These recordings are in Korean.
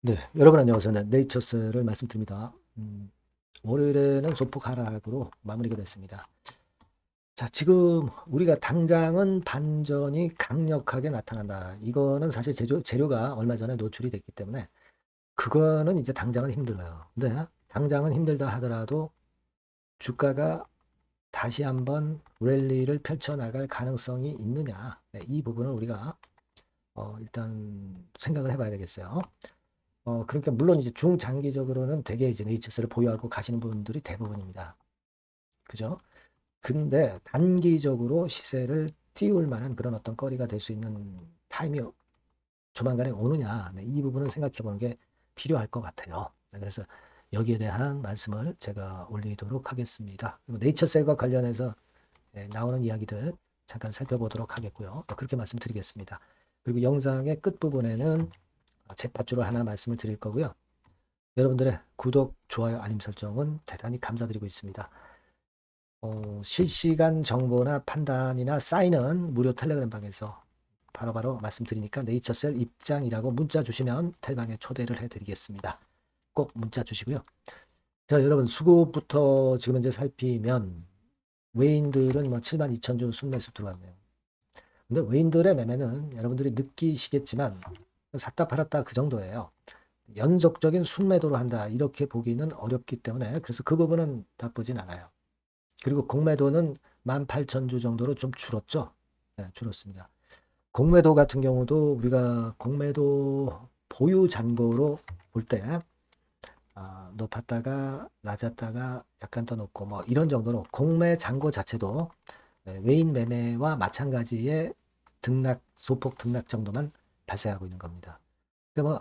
네, 여러분 안녕하세요. 네, 네이처스를 말씀드립니다. 월요일에는 소폭 하락으로 마무리가 됐습니다. 자, 지금 우리가 당장은 반전이 강력하게 나타난다. 이거는 사실 재료가 얼마 전에 노출이 됐기 때문에 그거는 이제 당장은 힘들어요. 근데 당장은 힘들다 하더라도 주가가 다시 한번 랠리를 펼쳐나갈 가능성이 있느냐. 네, 이 부분을 우리가 일단 생각을 해봐야 되겠어요. 그러니까 물론 이제 중장기적으로는 대개 이제 네이처스를 보유하고 가시는 분들이 대부분입니다. 그죠? 근데 단기적으로 시세를 띄울 만한 그런 어떤 거리가 될 수 있는 타임이 조만간에 오느냐. 네, 이 부분을 생각해 보는 게 필요할 것 같아요. 네, 그래서 여기에 대한 말씀을 제가 올리도록 하겠습니다. 그리고 네이처셀과 관련해서 나오는 이야기들 잠깐 살펴보도록 하겠고요. 네, 그렇게 말씀드리겠습니다. 그리고 영상의 끝부분에는 챗바주로 하나 말씀을 드릴 거고요. 여러분들의 구독, 좋아요, 알림 설정은 대단히 감사드리고 있습니다. 실시간 정보나 판단이나 사인은 무료 텔레그램 방에서 바로바로 말씀드리니까 네이처셀 입장이라고 문자 주시면 텔방에 초대를 해드리겠습니다. 꼭 문자 주시고요. 자, 여러분 수급부터 지금 현재 살피면 외인들은 뭐 72,000주 순매수 들어왔네요. 근데 외인들의 매매는 여러분들이 느끼시겠지만 샀다 팔았다 그 정도예요. 연속적인 순매도로 한다 이렇게 보기는 어렵기 때문에 그래서 그 부분은 나쁘진 않아요. 그리고 공매도는 18,000주 정도로 좀 줄었죠. 네, 줄었습니다. 공매도 같은 경우도 우리가 공매도 보유 잔고로 볼 때 높았다가 낮았다가 약간 더 높고 뭐 이런 정도로 공매 잔고 자체도 외인 매매와 마찬가지의 등락 소폭 등락 정도만 발생하고 있는 겁니다. 뭐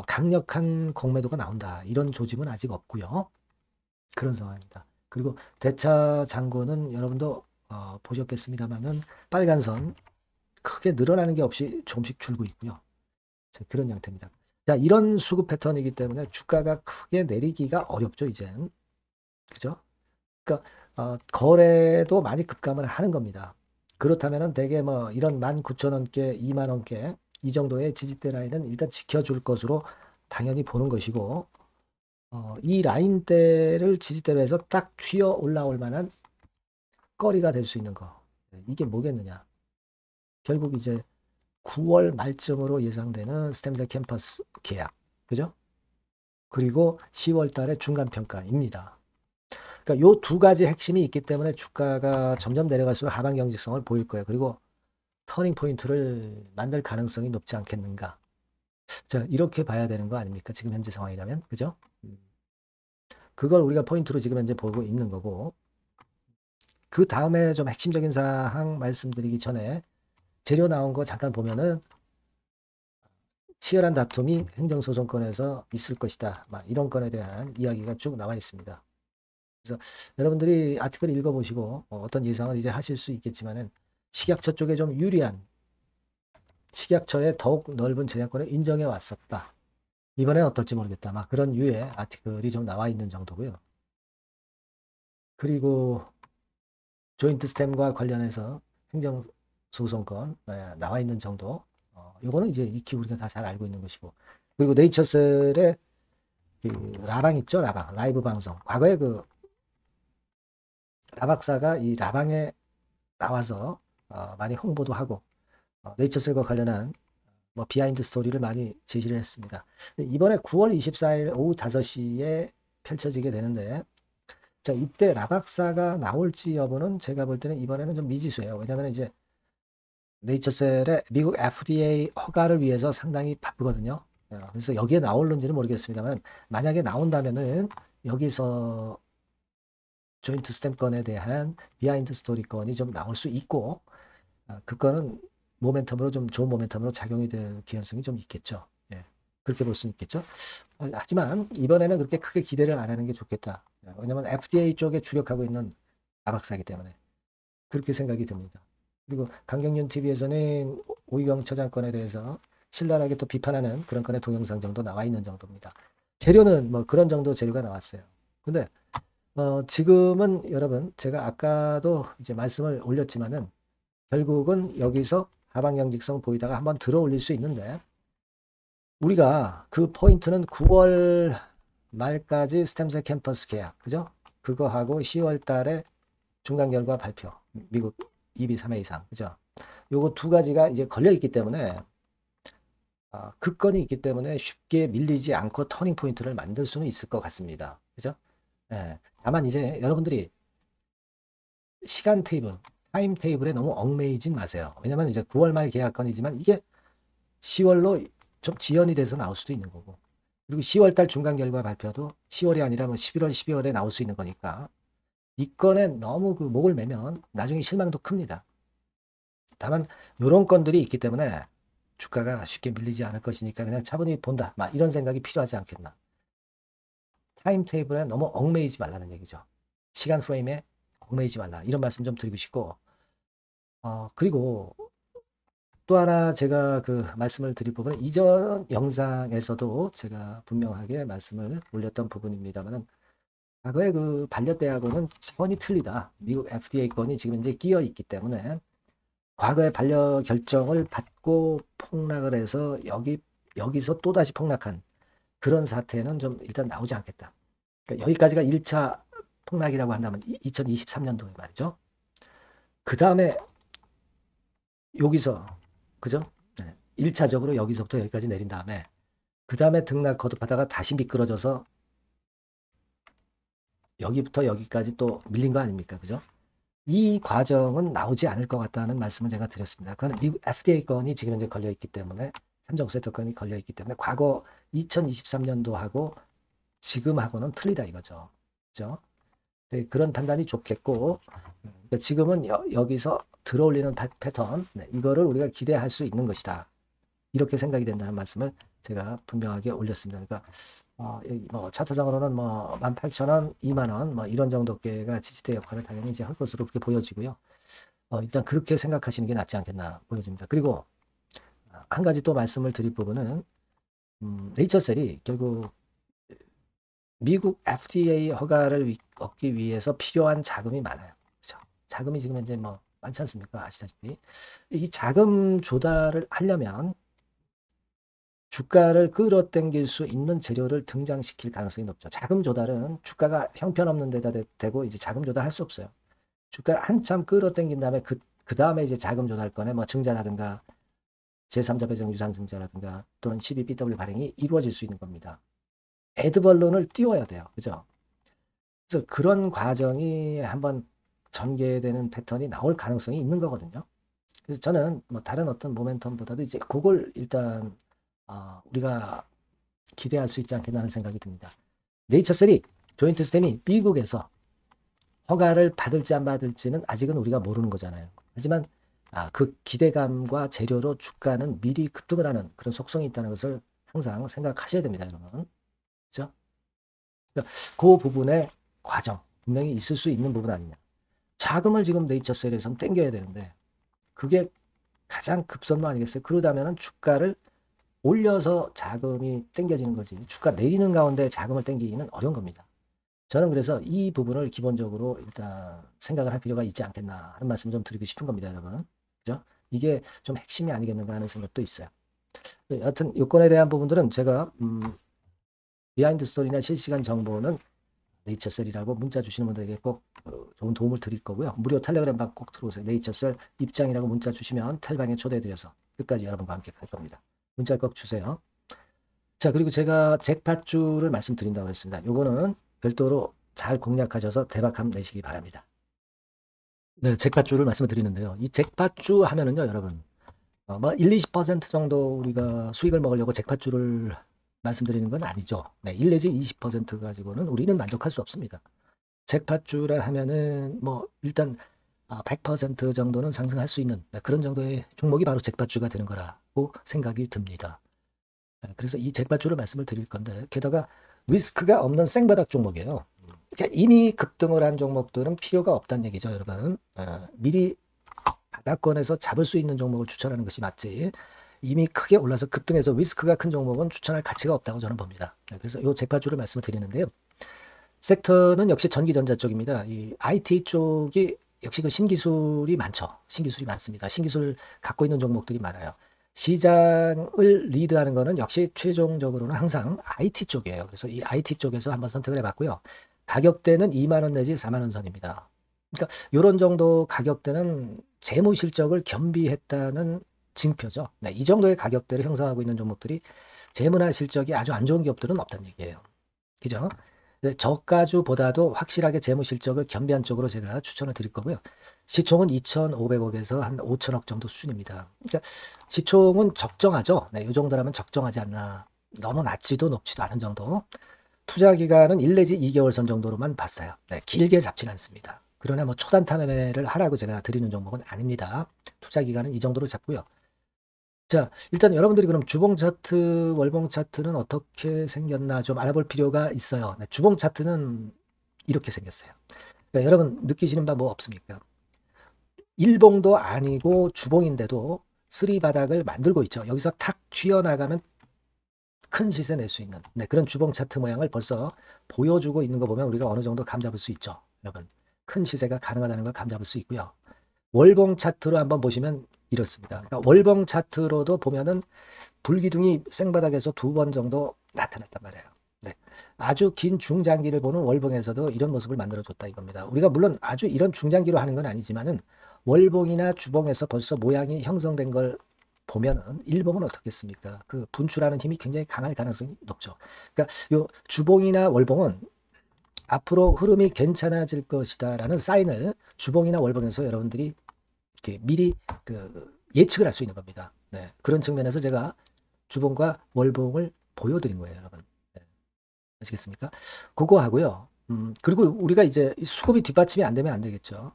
강력한 공매도가 나온다 이런 조짐은 아직 없고요. 그런 상황입니다. 그리고 대차 잔고는 여러분도 보셨겠습니다만은 빨간 선 크게 늘어나는 게 없이 조금씩 줄고 있고요. 자, 그런 형태입니다. 자, 이런 수급 패턴이기 때문에 주가가 크게 내리기가 어렵죠, 이젠. 그죠? 그러니까 거래도 많이 급감을 하는 겁니다. 그렇다면은 대개 뭐 이런 19,000원께 20,000원께 이 정도의 지지대 라인은 일단 지켜줄 것으로 당연히 보는 것이고 이 라인대를 지지대로 해서 딱 튀어 올라올 만한 거리가 될 수 있는 거. 이게 뭐겠느냐. 결국 이제 9월 말쯤으로 예상되는 스템셀 캠퍼스 계약. 그죠? 그리고 10월 달에 중간평가입니다. 그러니까 요 두 가지 핵심이 있기 때문에 주가가 점점 내려갈수록 하방 경직성을 보일 거예요. 그리고 터닝 포인트를 만들 가능성이 높지 않겠는가. 자, 이렇게 봐야 되는 거 아닙니까? 지금 현재 상황이라면. 그죠? 그걸 우리가 포인트로 지금 현재 보고 있는 거고. 그 다음에 좀 핵심적인 사항 말씀드리기 전에 재료 나온 거 잠깐 보면은 치열한 다툼이 행정소송권에서 있을 것이다. 막 이런 건에 대한 이야기가 쭉 나와 있습니다. 그래서 여러분들이 아티클 읽어보시고 어떤 예상을 이제 하실 수 있겠지만은 식약처 쪽에 좀 유리한 식약처의 더욱 넓은 재량권을 인정해 왔었다. 이번엔 어떨지 모르겠다. 막 그런 유의 아티클이 좀 나와 있는 정도고요. 그리고 조인트 스템과 관련해서 행정소송권 나와 있는 정도. 요거는 이제 익히 우리가 다 잘 알고 있는 것이고. 그리고 네이처셀의 그 라방 있죠, 라방 라이브 방송. 과거에 그 라박사가 이 라방에 나와서 많이 홍보도 하고 네이처셀과 관련한 뭐 비하인드 스토리를 많이 제시를 했습니다. 이번에 9월 24일 오후 5시에 펼쳐지게 되는데 자 이때 라박사가 나올지 여부는 제가 볼 때는 이번에는 좀 미지수예요. 왜냐하면 이제 네이처셀의 미국 FDA 허가를 위해서 상당히 바쁘거든요. 그래서 여기에 나올는지는 모르겠습니다만 만약에 나온다면은 여기서 조인트 스탬건에 대한 비하인드 스토리 건이 좀 나올 수 있고 그 건은 모멘텀으로 좀 좋은 모멘텀으로 작용이 될 개연성이 좀 있겠죠. 예. 그렇게 볼 수는 있겠죠. 하지만 이번에는 그렇게 크게 기대를 안 하는 게 좋겠다. 왜냐하면 FDA 쪽에 주력하고 있는 아박사이기 때문에 그렇게 생각이 듭니다. 그리고 강경윤 TV에서는 오이경 처장권에 대해서 신랄하게 또 비판하는 그런 건의 동영상 정도 나와 있는 정도입니다. 재료는 뭐 그런 정도 재료가 나왔어요. 근데 지금은 여러분 제가 아까도 이제 말씀을 올렸지만은 결국은 여기서 하방경직성 보이다가 한번 들어 올릴 수 있는데 우리가 그 포인트는 9월 말까지 스템셀 캠퍼스 계약, 그죠? 그거 하고 10월 달에 중간 결과 발표, 미국 2비 3회 이상, 그죠? 요거 두 가지가 이제 걸려 있기 때문에 급건이 있기 때문에 쉽게 밀리지 않고 터닝 포인트를 만들 수는 있을 것 같습니다. 그죠? 예. 다만 이제 여러분들이 시간 테이블, 타임 테이블에 너무 얽매이진 마세요. 왜냐면 이제 9월 말 계약건이지만 이게 10월로 좀 지연이 돼서 나올 수도 있는 거고. 그리고 10월 달 중간 결과 발표도 10월이 아니라 뭐 11월, 12월에 나올 수 있는 거니까 이 건에 너무 그 목을 매면 나중에 실망도 큽니다. 다만 이런 건들이 있기 때문에 주가가 쉽게 밀리지 않을 것이니까 그냥 차분히 본다. 막 이런 생각이 필요하지 않겠나. 타임 테이블에 너무 얽매이지 말라는 얘기죠. 시간 프레임에 얽매이지 말라. 이런 말씀 좀 드리고 싶고, 그리고 또 하나 제가 그 말씀을 드릴 부분은 이전 영상에서도 제가 분명하게 말씀을 올렸던 부분입니다만은 과거에 그 반려대하고는 차원이 틀리다. 미국 FDA 건이 지금 이제 끼어 있기 때문에 과거에 반려 결정을 받고 폭락을 해서 여기서 또다시 폭락한 그런 사태는 좀 일단 나오지 않겠다. 그러니까 여기까지가 1차 폭락이라고 한다면 2023년도에 말이죠. 그 다음에 여기서 그죠? 네. 1차적으로 여기서부터 여기까지 내린 다음에 그 다음에 등락 거듭하다가 다시 미끄러져서 여기부터 여기까지 또 밀린 거 아닙니까? 그죠? 이 과정은 나오지 않을 것 같다는 말씀을 제가 드렸습니다. 그건 미국 FDA 건이 지금 이제 걸려 있기 때문에 삼성 세터 건이 걸려 있기 때문에 과거 2023년도하고 지금하고는 틀리다 이거죠. 그죠? 네, 그런 판단이 좋겠고 그러니까 지금은 여기서 들어올리는 패턴 이거를 우리가 기대할 수 있는 것이다. 이렇게 생각이 된다는 말씀을 제가 분명하게 올렸습니다. 그러니까 뭐 차트상으로는 뭐 18,000원, 20,000원 뭐 이런 정도께가 지지대 역할을 당연히 이제 할 것으로 그렇게 보여지고요. 일단 그렇게 생각하시는 게 낫지 않겠나 보여집니다. 그리고 한 가지 또 말씀을 드릴 부분은 네이처셀이 결국 미국 FDA 허가를 얻기 위해서 필요한 자금이 많아요. 그렇죠? 자금이 지금 현재 뭐 많지 않습니까? 아시다시피 이 자금 조달을 하려면 주가를 끌어당길 수 있는 재료를 등장시킬 가능성이 높죠. 자금 조달은 주가가 형편없는 데다 대고 이제 자금 조달할 수 없어요. 주가를 한참 끌어당긴 다음에 그 다음에 이제 자금 조달권에 뭐 증자라든가 제3자 배정 유상 증자라든가 또는 12BW 발행이 이루어질 수 있는 겁니다. 애드벌룬을 띄워야 돼요. 그죠? 그래서 그런 과정이 한번 전개되는 패턴이 나올 가능성이 있는 거거든요. 그래서 저는 뭐 다른 어떤 모멘텀보다도 이제 그걸 일단 우리가 기대할 수 있지 않겠나 하는 생각이 듭니다. 네이처셀이 조인트 스템이 미국에서 허가를 받을지 안 받을지는 아직은 우리가 모르는 거잖아요. 하지만 그 기대감과 재료로 주가는 미리 급등을 하는 그런 속성이 있다는 것을 항상 생각하셔야 됩니다, 여러분. 그렇죠? 그 부분의 과정 분명히 있을 수 있는 부분 아니냐. 자금을 지금 네이처셀에서는 땡겨야 되는데 그게 가장 급선무 아니겠어요? 그러다면 주가를 올려서 자금이 땡겨지는 거지. 주가 내리는 가운데 자금을 땡기기는 어려운 겁니다. 저는 그래서 이 부분을 기본적으로 일단 생각을 할 필요가 있지 않겠나 하는 말씀 좀 드리고 싶은 겁니다, 여러분. 그죠? 이게 좀 핵심이 아니겠는가 하는 생각도 있어요. 여하튼 요건에 대한 부분들은 제가 비하인드 스토리나 실시간 정보는 네이처셀이라고 문자 주시는 분들에게 꼭 좋은 도움을 드릴 거고요. 무료 텔레그램방 꼭 들어오세요. 네이처셀 입장이라고 문자 주시면 텔방에 초대해드려서 끝까지 여러분과 함께 갈 겁니다. 문자 꼭 주세요. 자, 그리고 제가 잭팟주를 말씀드린다고 했습니다. 요거는 별도로 잘 공략하셔서 대박함 내시기 바랍니다. 네, 잭팟주를 말씀을 드리는데요. 이 잭팟주 하면은요, 여러분, 뭐 1, 20% 정도 우리가 수익을 먹으려고 잭팟주를 말씀드리는 건 아니죠. 네, 1 내지 20% 가지고는 우리는 만족할 수 없습니다. 잭팟주라 하면은 뭐 일단 100% 정도는 상승할 수 있는 그런 정도의 종목이 바로 잭팟주가 되는 거라고 생각이 듭니다. 그래서 이 잭팟주를 말씀을 드릴 건데 게다가 리스크가 없는 생바닥 종목이에요. 그러니까 이미 급등을 한 종목들은 필요가 없다는 얘기죠, 여러분. 미리 바닥권에서 잡을 수 있는 종목을 추천하는 것이 맞지. 이미 크게 올라서 급등해서 리스크가 큰 종목은 추천할 가치가 없다고 저는 봅니다. 그래서 이 잭팟주를 말씀을 드리는데요. 섹터는 역시 전기전자 쪽입니다. 이 IT 쪽이 역시 그 신기술이 많죠. 신기술이 많습니다. 신기술 갖고 있는 종목들이 많아요. 시장을 리드하는 거는 역시 최종적으로는 항상 IT 쪽이에요. 그래서 이 IT 쪽에서 한번 선택을 해봤고요. 가격대는 2만 원 내지 4만 원 선입니다. 그러니까 이런 정도 가격대는 재무 실적을 겸비했다는 징표죠. 네, 이 정도의 가격대를 형성하고 있는 종목들이 재무나 실적이 아주 안 좋은 기업들은 없다는 얘기예요. 그죠? 네, 저가주보다도 확실하게 재무 실적을 겸비한 쪽으로 제가 추천을 드릴 거고요. 시총은 2,500억에서 한 5천억 정도 수준입니다. 그러니까 시총은 적정하죠. 네, 이 정도라면 적정하지 않나. 너무 낮지도 높지도 않은 정도. 투자 기간은 1 내지 2개월 선 정도로만 봤어요. 네, 길게 잡지는 않습니다. 그러나 뭐 초단타 매매를 하라고 제가 드리는 종목은 아닙니다. 투자 기간은 이 정도로 잡고요. 자, 일단 여러분들이 그럼 주봉 차트, 월봉 차트는 어떻게 생겼나 좀 알아볼 필요가 있어요. 네, 주봉 차트는 이렇게 생겼어요. 그러니까 여러분 느끼시는 바 뭐 없습니까? 일봉도 아니고 주봉인데도 쓰리 바닥을 만들고 있죠. 여기서 탁 튀어나가면 큰 시세 낼 수 있는 그런 주봉 차트 모양을 벌써 보여주고 있는 거 보면 우리가 어느 정도 감잡을 수 있죠. 여러분 큰 시세가 가능하다는 걸 감잡을 수 있고요. 월봉 차트로 한번 보시면 이렇습니다. 그러니까 월봉 차트로도 보면은 불기둥이 생바닥에서 2번 정도 나타났단 말이에요. 네. 아주 긴 중장기를 보는 월봉에서도 이런 모습을 만들어줬다 이겁니다. 우리가 물론 아주 이런 중장기로 하는 건 아니지만은 월봉이나 주봉에서 벌써 모양이 형성된 걸 보면은 일봉은 어떻겠습니까? 그 분출하는 힘이 굉장히 강할 가능성이 높죠. 그러니까 요 주봉이나 월봉은 앞으로 흐름이 괜찮아질 것이다라는 사인을 주봉이나 월봉에서 여러분들이 이렇게 미리 예측을 할 수 있는 겁니다. 네. 그런 측면에서 제가 주봉과 월봉을 보여드린 거예요, 여러분. 네. 아시겠습니까? 그거 하고요. 그리고 우리가 이제 수급이 뒷받침이 안 되면 안 되겠죠.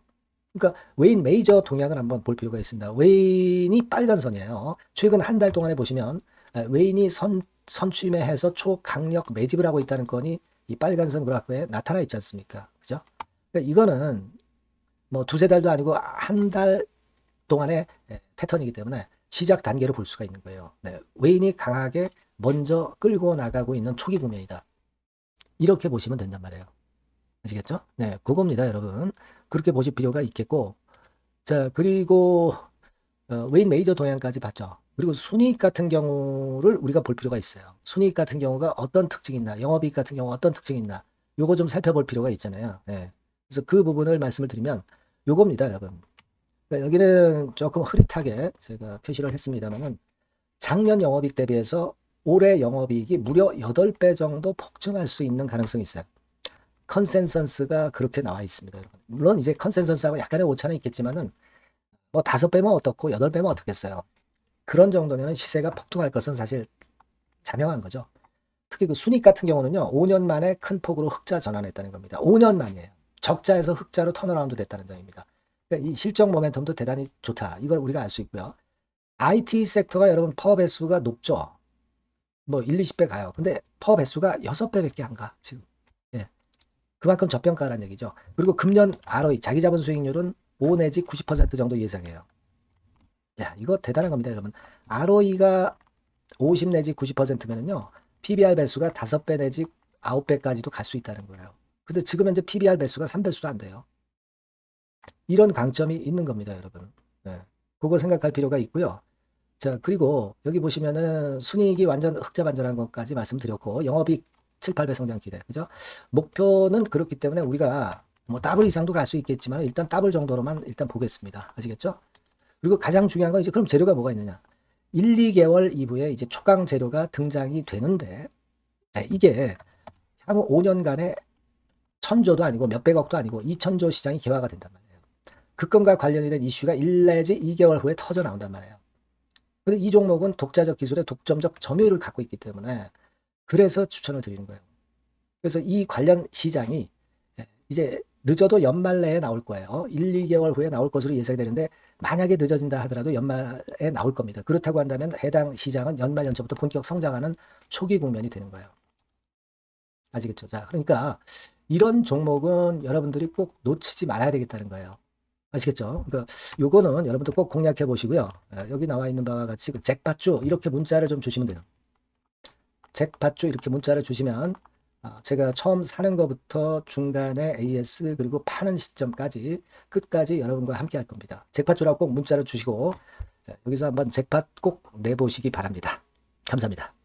그러니까 웨인 메이저 동향을 한번 볼 필요가 있습니다. 웨인이 빨간 선이에요. 최근 한 달 동안에 보시면 웨인이 선취매해서 초강력 매집을 하고 있다는 건이 이 빨간 선 그래프에 나타나 있지 않습니까? 그죠? 그러니까 이거는 뭐 두세 달도 아니고 한 달 동안의 패턴이기 때문에 시작 단계로 볼 수가 있는 거예요. 네, 웨인이 강하게 먼저 끌고 나가고 있는 초기 국면이다. 이렇게 보시면 된단 말이에요. 아시겠죠? 네, 그겁니다, 여러분. 그렇게 보실 필요가 있겠고, 자, 그리고 웨인 메이저 동향까지 봤죠. 그리고 순이익 같은 경우를 우리가 볼 필요가 있어요. 순이익 같은 경우가 어떤 특징이 있나, 영업이익 같은 경우 어떤 특징이 있나, 요거 좀 살펴볼 필요가 있잖아요. 네. 그래서 그 부분을 말씀을 드리면 요겁니다, 여러분. 그러니까 여기는 조금 흐릿하게 제가 표시를 했습니다만은 작년 영업이익 대비해서 올해 영업이익이 무려 8배 정도 폭증할 수 있는 가능성이 있어요. 컨센서스가 그렇게 나와 있습니다, 여러분. 물론 이제 컨센서스하고 약간의 오차는 있겠지만은 뭐 5배면 어떻고 8배면 어떻겠어요. 그런 정도면 시세가 폭등할 것은 사실 자명한 거죠. 특히 그 순익 같은 경우는요, 5년 만에 큰 폭으로 흑자 전환했다는 겁니다. 5년 만이에요. 적자에서 흑자로 턴어라운드 됐다는 점입니다. 그러니까 이 실적 모멘텀도 대단히 좋다. 이걸 우리가 알 수 있고요. IT 섹터가 여러분 퍼 배수가 높죠. 뭐 1, 20배 가요. 근데 퍼 배수가 6배밖에 안 가, 지금. 예. 그만큼 저평가라는 얘기죠. 그리고 금년 ROE, 자기 자본 수익률은 5 내지 90% 정도 예상해요. 야, 이거 대단한 겁니다, 여러분. ROE가 50 내지 90%면은요, PBR 배수가 5배 내지 9배까지도 갈 수 있다는 거예요. 근데 지금 현재 PBR 배수가 3배수도 안 돼요. 이런 강점이 있는 겁니다, 여러분. 네. 그거 생각할 필요가 있고요. 자, 그리고 여기 보시면은 순이익이 완전 흑자 반전한 것까지 말씀드렸고, 영업이익 7, 8배 성장 기대. 그죠? 목표는 그렇기 때문에 우리가 뭐 더블 이상도 갈 수 있겠지만 일단 더블 정도로만 일단 보겠습니다. 아시겠죠? 그리고 가장 중요한 건 이제 그럼 재료가 뭐가 있느냐? 1, 2개월 이후에 이제 초강 재료가 등장이 되는데, 네, 이게 향후 5년간에 1000조도 아니고 몇백억도 아니고 2000조 시장이 개화가 된단 말이에요. 그 건과 관련이 된 이슈가 1 내지 2개월 후에 터져 나온단 말이에요. 근데 이 종목은 독자적 기술의 독점적 점유율을 갖고 있기 때문에 그래서 추천을 드리는 거예요. 그래서 이 관련 시장이 이제 늦어도 연말 내에 나올 거예요. 1, 2개월 후에 나올 것으로 예상되는데 만약에 늦어진다 하더라도 연말에 나올 겁니다. 그렇다고 한다면 해당 시장은 연말 연초부터 본격 성장하는 초기 국면이 되는 거예요. 아시겠죠? 자, 그러니까 이런 종목은 여러분들이 꼭 놓치지 말아야 되겠다는 거예요. 아시겠죠? 그러니까 요거는 여러분들 꼭 공략해 보시고요. 여기 나와 있는 바와 같이 그 잭팟주 이렇게 문자를 좀 주시면 돼요. 잭팟주 이렇게 문자를 주시면 제가 처음 사는 것부터 중간에 AS 그리고 파는 시점까지 끝까지 여러분과 함께 할 겁니다. 잭팟주라고 꼭 문자를 주시고 여기서 한번 잭팟 꼭 내보시기 바랍니다. 감사합니다.